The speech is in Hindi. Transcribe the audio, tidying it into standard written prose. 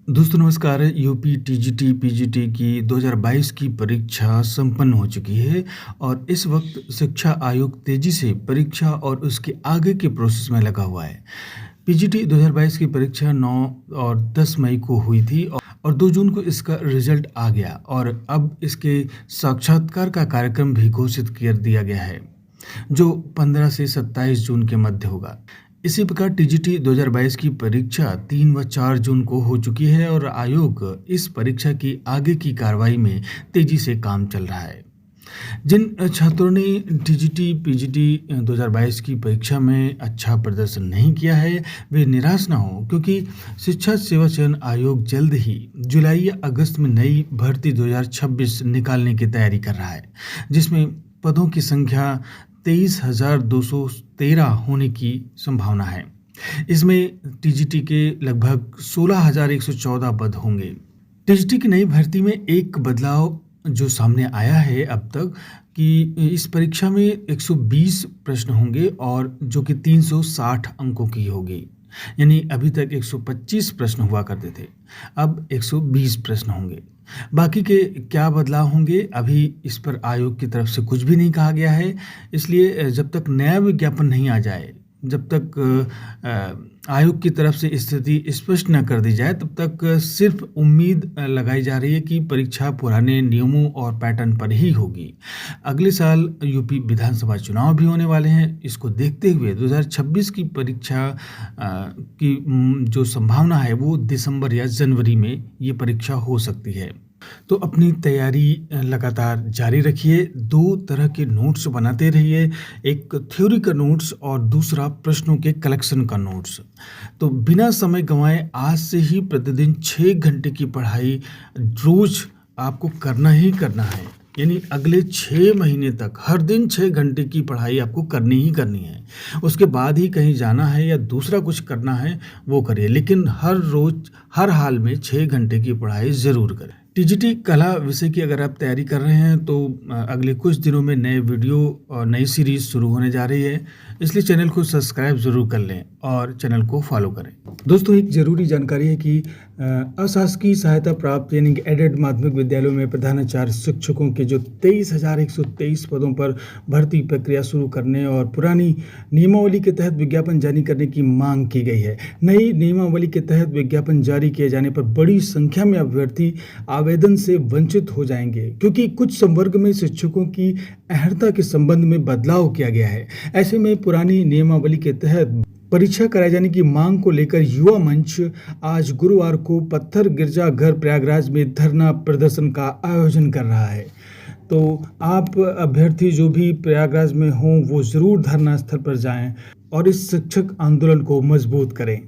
दोस्तों नमस्कार। यूपी टीजीटी पीजीटी की 2022 की परीक्षा संपन्न हो चुकी है और इस वक्त शिक्षा आयोग तेजी से परीक्षा और उसके आगे के प्रोसेस में लगा हुआ है। पीजीटी 2022 की परीक्षा 9 और 10 मई को हुई थी और 2 जून को इसका रिजल्ट आ गया और अब इसके साक्षात्कार का कार्यक्रम भी घोषित कर दिया गया है, जो 15 से 27 जून के मध्य होगा। इसी प्रकार टीजीटी 2022 की परीक्षा 3 व 4 जून को हो चुकी है और आयोग इस परीक्षा की आगे की कार्रवाई में तेजी से काम चल रहा है। जिन छात्रों ने टीजीटी पीजीटी 2022 की परीक्षा में अच्छा प्रदर्शन नहीं किया है, वे निराश ना हो, क्योंकि शिक्षा सेवा चयन आयोग जल्द ही जुलाई या अगस्त में नई भर्ती 2026 निकालने की तैयारी कर रहा है, जिसमें पदों की संख्या 23,213 होने की संभावना है। इसमें टीजीटी के लगभग 16,114 पद होंगे। टीजीटी की नई भर्ती में एक बदलाव जो सामने आया है अब तक, कि इस परीक्षा में 120 प्रश्न होंगे और जो कि 360 अंकों की होगी। यानी अभी तक 125 प्रश्न हुआ करते थे, अब 120 प्रश्न होंगे। बाकी के क्या बदलाव होंगे, अभी इस पर आयोग की तरफ से कुछ भी नहीं कहा गया है। इसलिए जब तक नया विज्ञापन नहीं आ जाए, जब तक आयोग की तरफ से स्थिति स्पष्ट न कर दी जाए, तब तक सिर्फ उम्मीद लगाई जा रही है कि परीक्षा पुराने नियमों और पैटर्न पर ही होगी। अगले साल यूपी विधानसभा चुनाव भी होने वाले हैं। इसको देखते हुए 2026 की परीक्षा की जो संभावना है वो दिसंबर या जनवरी में ये परीक्षा हो सकती है। तो अपनी तैयारी लगातार जारी रखिए। 2 तरह के नोट्स बनाते रहिए, एक थ्योरी का नोट्स और दूसरा प्रश्नों के कलेक्शन का नोट्स। तो बिना समय गंवाए आज से ही प्रतिदिन 6 घंटे की पढ़ाई रोज आपको करना ही करना है। यानी अगले 6 महीने तक हर दिन 6 घंटे की पढ़ाई आपको करनी ही करनी है। उसके बाद ही कहीं जाना है या दूसरा कुछ करना है वो करिए, लेकिन हर रोज हर हाल में 6 घंटे की पढ़ाई ज़रूर करें। टीजीटी कला विषय की अगर आप तैयारी कर रहे हैं तो अगले कुछ दिनों में नए वीडियो और नई सीरीज शुरू होने जा रही है, इसलिए चैनल को सब्सक्राइब ज़रूर कर लें और चैनल को फॉलो करें। दोस्तों एक ज़रूरी जानकारी है कि अशासकीय सहायता प्राप्त यानी कि एडेड माध्यमिक विद्यालयों में प्रधानाचार्य शिक्षकों के जो 23,123 पदों पर भर्ती प्रक्रिया शुरू करने और पुरानी नियमावली के तहत विज्ञापन जारी करने की मांग की गई है। नई नियमावली के तहत विज्ञापन जारी किए जाने पर बड़ी संख्या में अभ्यर्थी आवेदन से वंचित हो जाएंगे, क्योंकि कुछ संवर्ग में शिक्षकों की अर्हता के संबंध में बदलाव किया गया है। ऐसे में पुरानी नियमावली के तहत परीक्षा कराए जाने की मांग को लेकर युवा मंच आज गुरुवार को पत्थर गिरजाघर प्रयागराज में धरना प्रदर्शन का आयोजन कर रहा है। तो आप अभ्यर्थी जो भी प्रयागराज में हों वो ज़रूर धरना स्थल पर जाएं और इस शिक्षक आंदोलन को मजबूत करें।